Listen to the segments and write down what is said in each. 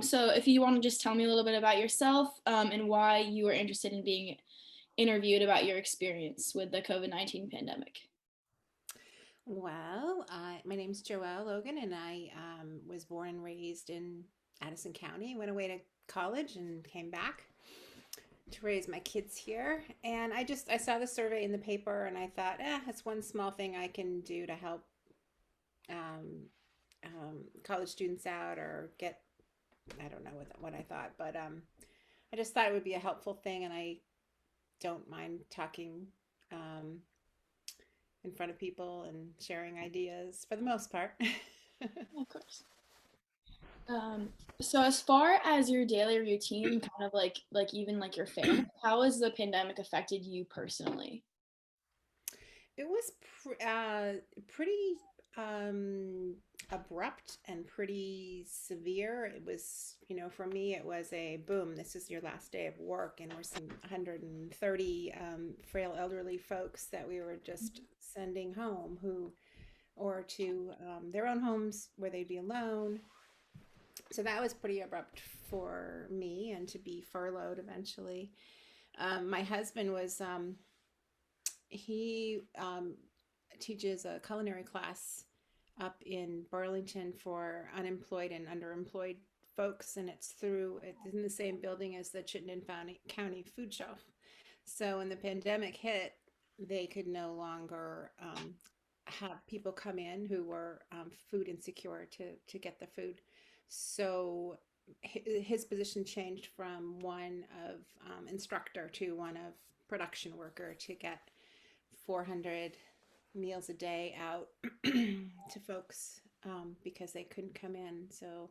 So if you want to just tell me a little bit about yourself and why you were interested in being interviewed about your experience with the COVID-19 pandemic. Well, my name's Joelle Logan, and I was born and raised in Addison County. Went away to college and came back to raise my kids here. And I saw the survey in the paper, and I thought, that's one small thing I can do to help um, college students out or get. I don't know what I thought, but I just thought it would be a helpful thing, and I don't mind talking. Um, in front of people and sharing ideas for the most part. Yeah, of course. So as far as your daily routine, kind of like even like your family, how has the pandemic affected you personally? It was pretty um, abrupt and pretty severe. It was, for me, it was a boom. This is your last day of work, and we're seeing 130 frail elderly folks that we were just sending home or to their own homes where they'd be alone. So that was pretty abrupt for me, and to be furloughed eventually. My husband was he teaches a culinary class up in Burlington for unemployed and underemployed folks, and it's in the same building as the Chittenden County Food Shelf. So when the pandemic hit, they could no longer have people come in who were food insecure to get the food. So his position changed from one of instructor to one of production worker to get 400 meals a day out to folks because they couldn't come in. So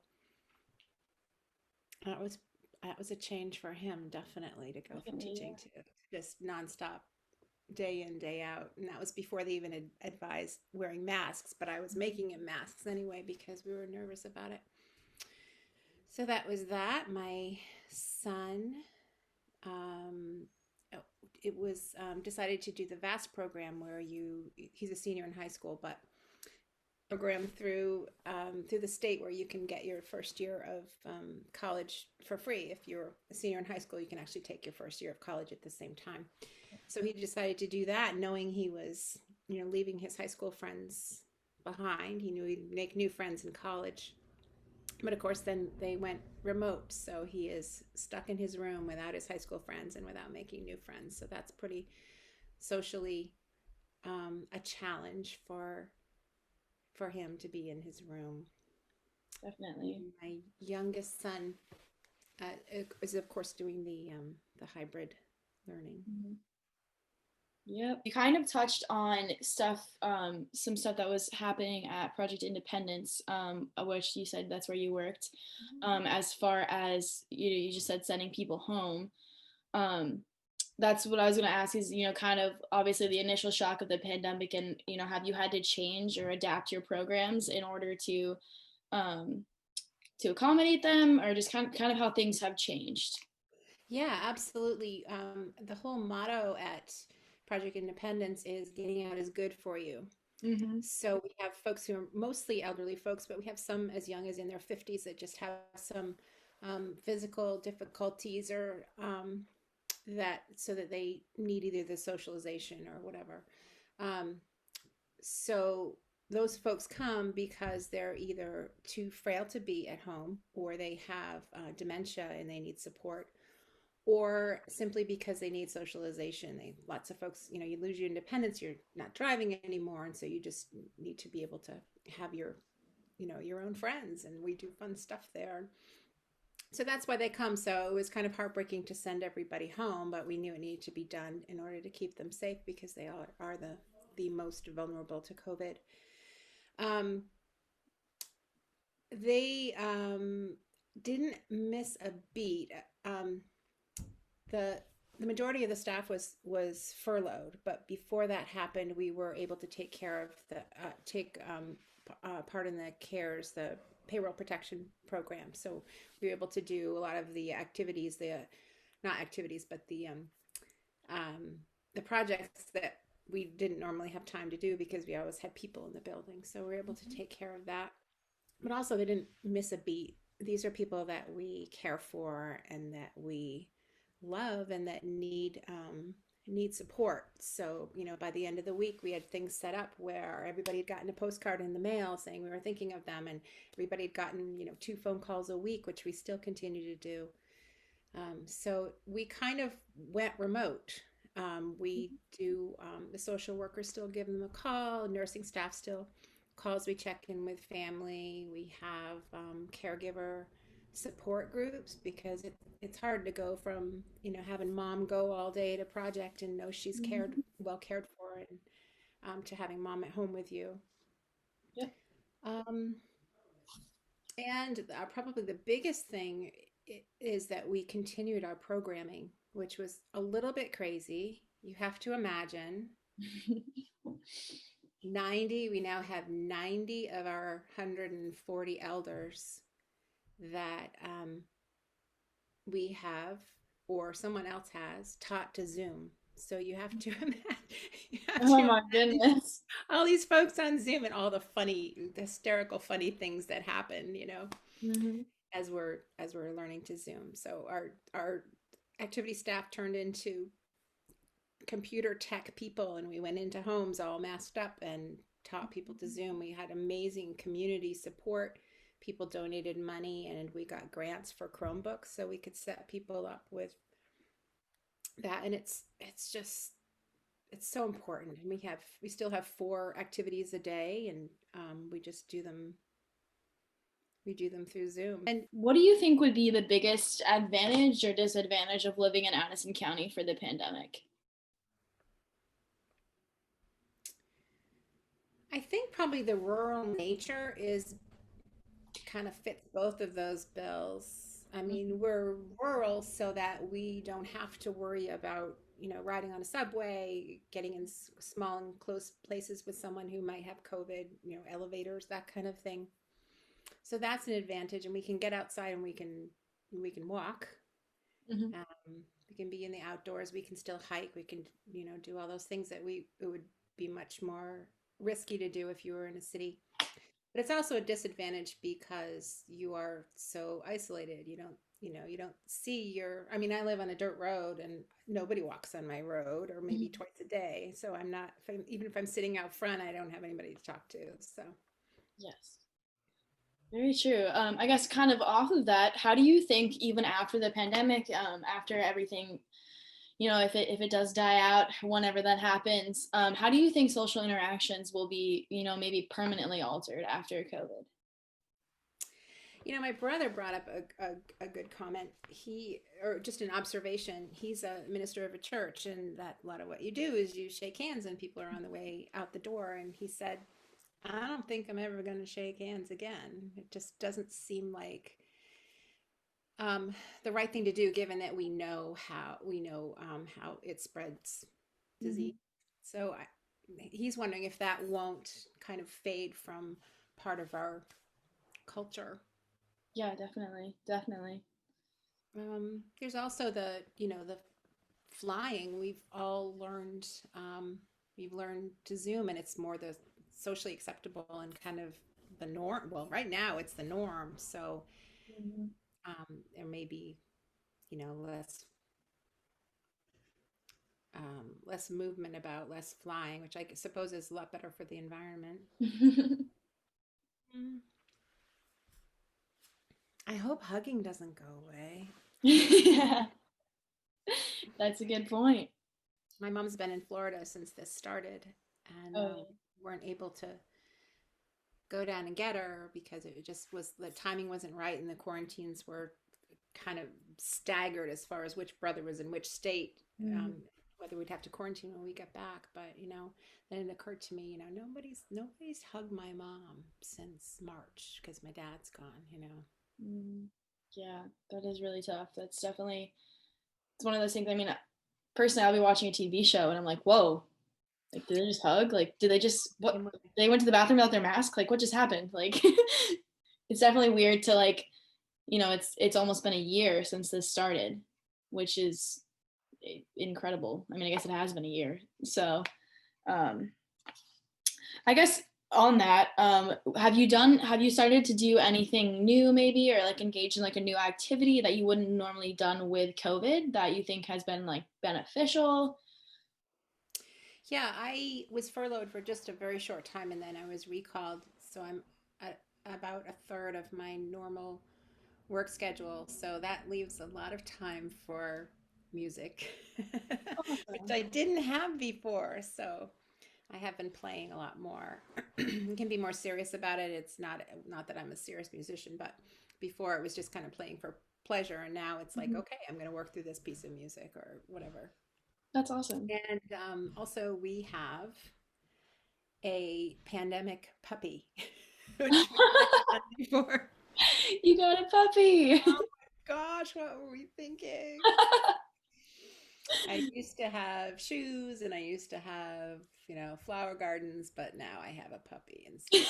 that was that was a change for him, definitely, to go from Definitely, teaching to just nonstop day in day out. And that was before they even advised wearing masks, but I was making him masks anyway because we were nervous about it. So that was that. My son, um, oh, it was decided to do the VAST program where he's a senior in high school, but program through the state where you can get your first year of college for free. If you're a senior in high school, you can actually take your first year of college at the same time. So he decided to do that, knowing he was, leaving his high school friends behind. He knew he'd make new friends in college. But of course, then they went remote. So he is stuck in his room without his high school friends and without making new friends. So that's pretty socially a challenge for him to be in his room. definitely. My youngest son is, of course, doing the hybrid learning. Mhm. Yep. You kind of touched on stuff, some stuff that was happening at Project Independence, which you said that's where you worked. As far as you just said sending people home. Um, that's what I was going to ask is, kind of obviously the initial shock of the pandemic and, have you had to change or adapt your programs in order um, to accommodate them or just kind of how things have changed? Yeah, absolutely. The whole motto at Project Independence is getting out is good for you. Mm-hmm. So we have folks who are mostly elderly folks, but we have some as young as in their 50s that just have some physical difficulties or that so that they need either the socialization or whatever. Um, so those folks come because they're either too frail to be at home or they have dementia and they need support or simply because they need socialization. Lots of folks, you lose your independence, you're not driving anymore, and so you just need to be able to have your own friends, and we do fun stuff there. So that's why they come. So it was kind of heartbreaking to send everybody home, but we knew it needed to be done in order to keep them safe because they are the most vulnerable to COVID. Um, they didn't miss a beat. Um, the the majority of the staff was furloughed, but before that happened, we were able to take care of the take part in the CARES, the payroll protection program. So we were able to do a lot of the activities, the not activities, but um, the projects that we didn't normally have time to do because we always had people in the building. So we were able to take care of that. But also, they didn't miss a beat. these are people that we care for and that we love and that need support. So, by the end of the week, we had things set up where everybody had gotten a postcard in the mail saying we were thinking of them, and everybody had gotten, 2 phone calls a week, which we still continue to do. So we kind of went remote. We do, the social workers still give them a call, nursing staff still calls. We check in with family. We have caregiver support groups because it's hard to go from, having mom go all day to project and know she's Mhm. well cared for, and to having mom at home with you. Yep. Um, and probably the biggest thing is that we continued our programming, which was a little bit crazy. You have to imagine 90, we now have 90 of our 140 elders that we have, or someone else has, taught to Zoom. So you have to imagine, you have to Oh my imagine goodness. all these folks on Zoom and all the hysterical, funny things that happen, Hmm. as we're learning to Zoom. So our activity staff turned into computer tech people, and we went into homes all masked up and taught people to Zoom. We had amazing community support. People donated money, and we got grants for Chromebooks so we could set people up with that. And it's just it's so important. And we still have 4 activities a day, and we just do them. We do them through Zoom. And What do you think would be the biggest advantage or disadvantage of living in Addison County for the pandemic? I think probably the rural nature is kind of fits both of those bills. I mean, we're rural so that we don't have to worry about, riding on a subway, getting in small and close places with someone who might have COVID, elevators, that kind of thing. So that's an advantage, and we can get outside and we can walk. Hmm. We can be in the outdoors. We can still hike. We can, do all those things that it would be much more risky to do if you were in a city. But it's also a disadvantage because you are so isolated. You don't see I mean, I live on a dirt road and nobody walks on my road, or maybe Hmm. twice a day. So I'm not, even if I'm sitting out front, I don't have anybody to talk to. So Yes. Very true. I guess kind of off of that, how do you think even after the pandemic, after everything, if it does die out, whenever that happens, how do you think social interactions will be, maybe permanently altered after COVID? my brother brought up a good comment. Or just an observation. He's a minister of a church, and that a lot of what you do is you shake hands and people are on the way out the door. And he said, I don't think I'm ever going to shake hands again. It just doesn't seem like um, the right thing to do, given that we know how it spreads Hmm. disease. So he's wondering if that won't kind of fade from part of our culture. Yeah, definitely, definitely. There's also the flying. We've learned to Zoom, and it's more the socially acceptable and kind of the norm. Well, right now it's the norm. So Mhm. there may be, less movement about less flying, which I suppose is a lot better for the environment. Mm. I hope hugging doesn't go away. Yeah, that's a good point. My mom's been in Florida since this started, and Oh yeah. weren't able to go down and get her because it just was the timing wasn't right, and the quarantines were kind of staggered as far as which brother was in which state, Mm. whether we'd have to quarantine when we get back. But then it occurred to me, nobody's hugged my mom since March because my dad's gone. Mm. Yeah, that is really tough. That's definitely, it's one of those things. I mean, personally, I'll be watching a TV show and I'm like, whoa, like, did they just hug? Like, did they just, what? Same way. They went to the bathroom without their mask? Like, what just happened? Like, it's definitely weird to like, it's almost been a year since this started, which is incredible. I mean, I guess it has been a year. So, um, I guess on that, have you started to do anything new maybe, or like engage in like a new activity that you wouldn't normally done with COVID that you think has been like beneficial? Yeah, I was furloughed for just a very short time and then I was recalled. So I'm at about a third of my normal work schedule. So that leaves a lot of time for music, which Awesome. I didn't have before. So I have been playing a lot more. I can be more serious about it. It's not that I'm a serious musician, but before it was just kind of playing for pleasure, and now it's like, Mhm. okay, I'm going to work through this piece of music or whatever. That's awesome. And also, we have a pandemic puppy, which we hadn't done before. You got a puppy. Oh my gosh, what were we thinking? I used to have shoes and I used to have, flower gardens, but now I have a puppy instead.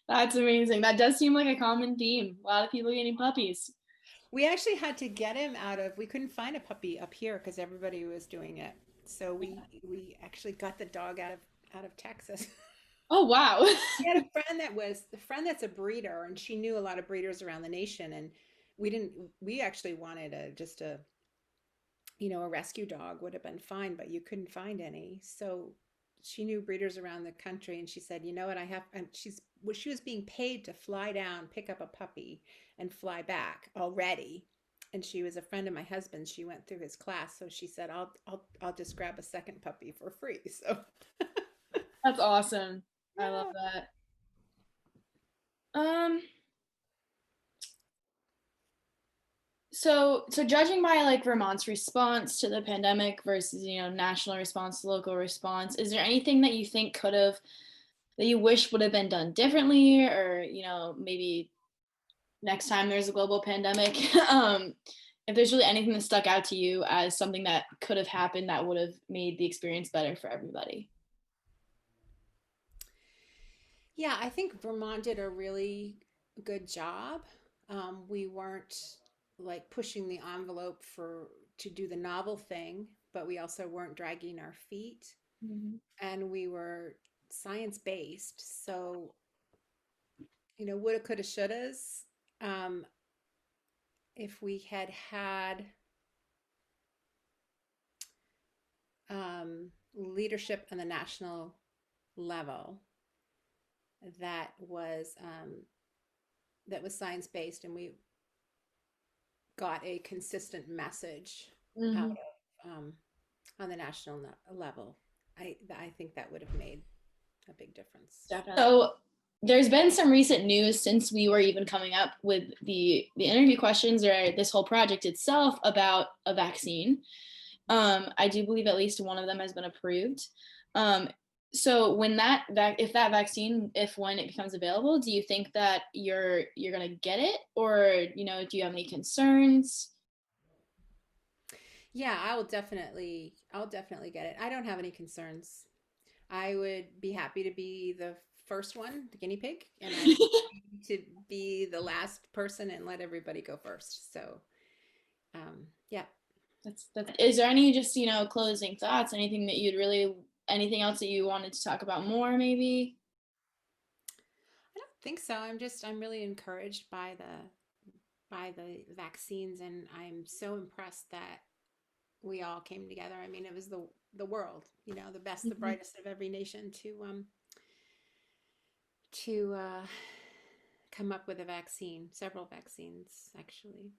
That's amazing. That does seem like a common theme. A lot of people getting puppies. We actually had to get him we couldn't find a puppy up here because everybody was doing it. So we actually got the dog out of Texas. Oh wow. We had a friend that's a breeder and she knew a lot of breeders around the nation and we actually wanted a rescue dog would have been fine, but you couldn't find any. So she knew breeders around the country and she said, you know what, and she was being paid to fly down, pick up a puppy and fly back already. And she was a friend of my husband's. She went through his class. So she said, I'll just grab a second puppy for free. So That's awesome. I love yeah. that. Um, so judging by like Vermont's response to the pandemic versus, national response to local response, is there anything that you think that you wish would have been done differently, or, maybe next time there's a global pandemic? If there's really anything that stuck out to you as something that could have happened that would have made the experience better for everybody. Yeah, I think Vermont did a really good job. We weren't like pushing the envelope to do the novel thing, but we also weren't dragging our feet, Mhm. and we were science based. So, woulda, coulda, shouldas. Um, if we had had leadership on the national level that was science based, and we got a consistent message out Mhm. of on the national level. I think that would have made a big difference. Definitely. So there's been some recent news since we were even coming up with the interview questions or this whole project itself about a vaccine. I do believe at least one of them has been approved. Um, so when if that vaccine, if when it becomes available, do you think that you're gonna get it, or do you have any concerns? Yeah, I'll definitely get it. I don't have any concerns. I would be happy to be the first one, the guinea pig, and I'd be happy to be the last person and let everybody go first. So, yeah. That's. Is there any just closing thoughts? Anything else that you wanted to talk about more, maybe? I don't think so. I'm really encouraged by the vaccines, and I'm so impressed that we all came together. I mean, it was the world, the best, the Mhm. brightest of every nation to come up with a vaccine, several vaccines actually.